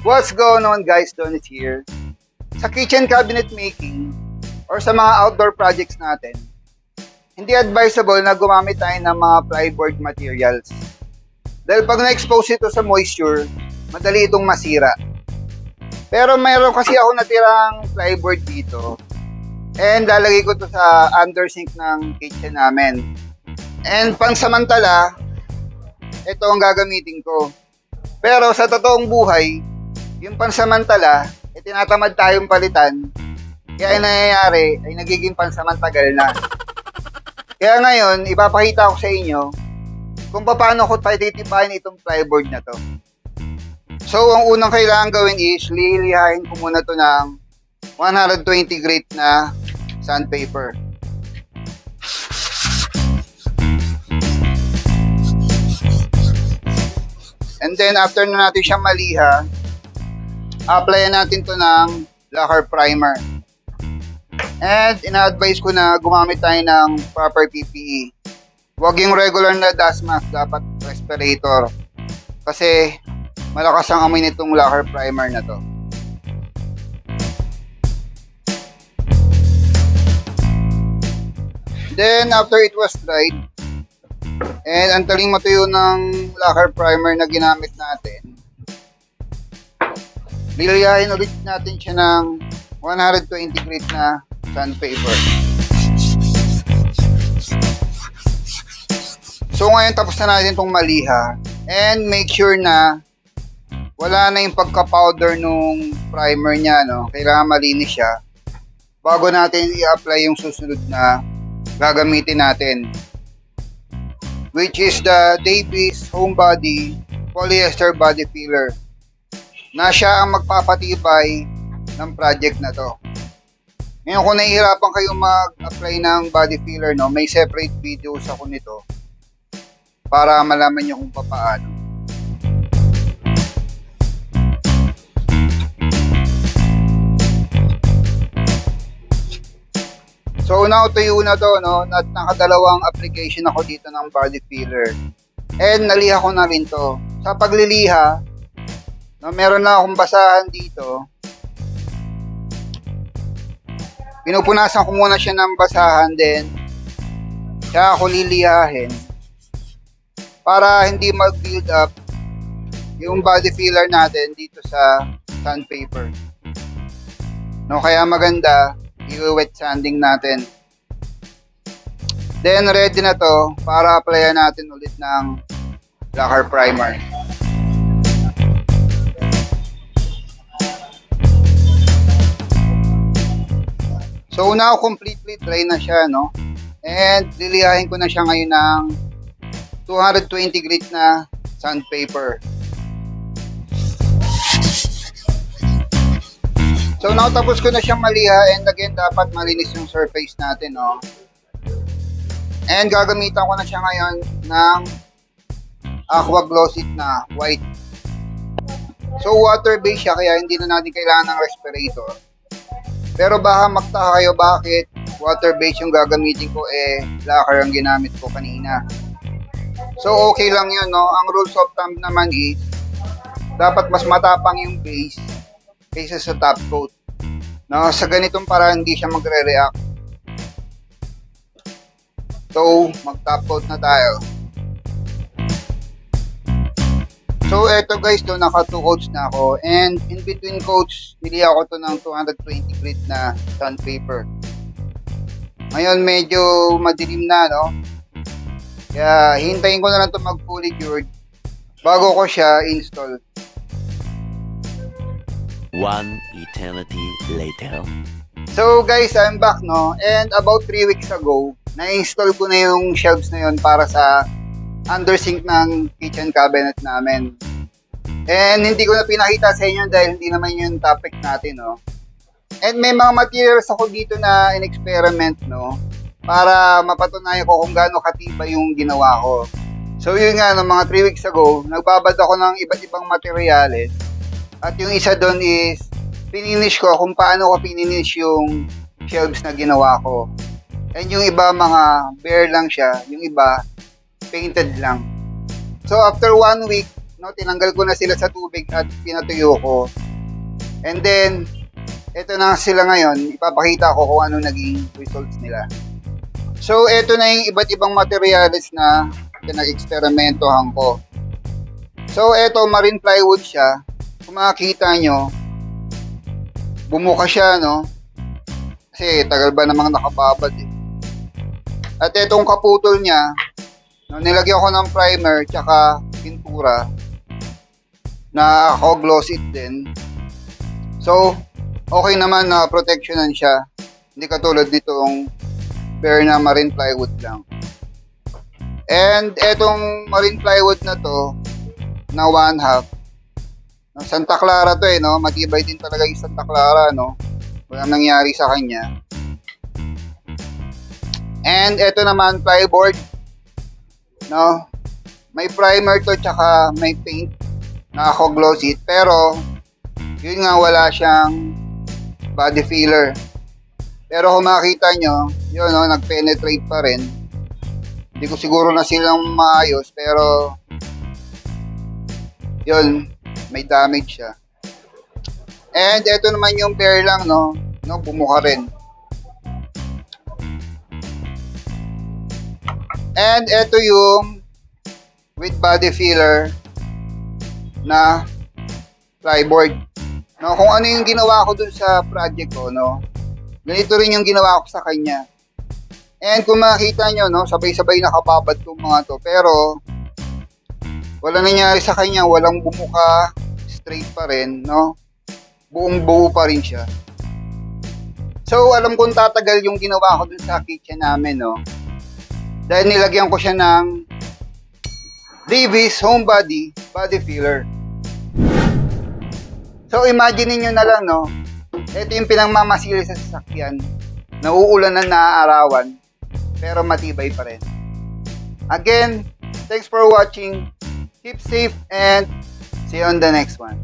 What's going on guys, Donit here. Sa kitchen cabinet making or sa mga outdoor projects natin, hindi advisable na gumamit tayo ng mga plyboard materials. Dahil pag na-expose ito sa moisture, madali itong masira. Pero mayroon kasi ako natirang plyboard dito and lalagay ko to sa undersink ng kitchen namin. And pansamantala, ito ang gagamitin ko. Pero sa totoong buhay, yung pansamantala, tinatamad tayong palitan. Kaya ang nangyayari ay nagiging pansamantagal na. Kaya ngayon, ipapakita ko sa inyo kung paano ko patitipahin itong plyboard na to. So, ang unang kailangan gawin is lilihain ko muna to ng 120 grit na sandpaper. And then, after na natin siyang maliha, applyan natin to ng lacquer primer. And ina-advise ko na gumamit tayo ng proper PPE. Huwag yung regular na dust mask, dapat respirator. Kasi malakas ang amoy nitong lacquer primer na to. Then after it was dried, and antaling matuyo ng lacquer primer na ginamit natin, lilihain ulit natin siya ng 120 grit na sandpaper. So ngayon tapos na natin itong maliha, and make sure na wala na yung pagka-powder nung primer niya, no? Kailangan malinis siya bago natin i-apply yung susunod na gagamitin natin, which is the Davis Homebody Polyester Body Filler, na siya ang magpapatibay ng project na to. Ngayon kung nahihirapan kayo mag-apply ng body filler, no, may separate videos ako nito para malaman nyo kung paano. So una tuyo na to, no, at nakadalawang application ako dito ng body filler. And naliha ko na rin to. Sa pagliliha, no, meron na akong basahan dito. Pinupunasan ko muna siya ng basahan, then siya ako lilihahin para hindi mag-build up yung body filler natin dito sa sandpaper. No, kaya maganda i-wet sanding natin. Then ready na to para applyan natin ulit ng lacquer primer. So now completely dry na siya, no? And lilihain ko na siya ngayon ng 220 grit na sandpaper. So now tapos ko na siyang maliha, and again dapat malinis yung surface natin, no? And gagamitan ko na siya ngayon ng aqua glossy na white. So water based siya, kaya hindi na natin kailangan ng respirator. Pero baka magtaka kayo bakit water based yung gagamitin ko, lacquer ang ginamit ko kanina. So okay lang yun, no? Ang rules of thumb naman is dapat mas matapang yung base kaysa sa top coat, no? Sa ganitong para hindi siya magre-react. So mag top coat na tayo. So eto guys, to naka 2 coats na ako, and in between coats niliha ko to ng 220 grit na sandpaper. Ngayon medyo madilim na, no? Kaya hintayin ko na lang to mag fully cured bago ko siya install. One eternity later. So guys, I'm back, no? And about 3 weeks ago, na-install ko na yung shelves na yun para sa undersink ng kitchen cabinet namin. And hindi ko na pinakita sa inyo dahil hindi naman yung topic natin, no? And may mga materials ako dito na in-experiment, no? Para mapatunayan ko kung gaano katibay yung ginawa ko. So yun nga, no, mga 3 weeks ago, nagbabad ako ng iba't ibang materials. At yung isa doon is, pininish ko kung paano ko pininish yung shelves na ginawa ko. And yung iba, mga bare lang siya. Yung iba, painted lang. So after 1 week no, tinanggal ko na sila sa tubig at pinatuyo ko. And then, ito na sila ngayon. Ipapakita ko kung ano naging results nila. So, ito na yung iba't ibang materials na pinag-eksperimentohan ko. So, ito, marine plywood siya. Kung makikita nyo, bumuka siya, no? Kasi tagal ba namang nakababad eh. At itong kaputol niya, no, nilagyan ko ng primer tsaka pintura na ako gloss it din. So, okay naman na protectionan siya. Hindi katulad nitong bare na marine plywood lang. And etong marine plywood na to, na 1/2, no, Santa Clara to eh, no? Matibay din talaga yung Santa Clara, no? Walang nangyari sa kanya. And eto naman, plyboard, no? May primer to tsaka may paint na ako gloss it. Pero, yun nga, wala siyang body filler. Pero kung makita nyo, yun, no, nag-penetrate pa rin. Hindi ko siguro na silang maayos, pero yun, may damage siya. And eto naman yung bare lang, no, bumuka rin. And eto yung with body filler na plyboard. No, kung ano yung ginawa ko dun sa project ko, no, ganito rin yung ginawa ko sa kanya. And kung makita nyo, no, sabay-sabay nakababad itong mga to. Pero, wala nangyari sa kanya, walang bumuka, straight pa rin, no? Buong buo pa rin siya. So, alam kong tatagal yung ginawa ko dun sa kitchen namin, no? Dahil nilagyan ko siya ng Davis Homebody Body Filler. So, imagine niyo na lang, no? Ito yung pinangmamasili sa sasakyan. Nauulan na naaarawan, pero matibay pa rin. Again, thanks for watching. Keep safe and see you on the next one.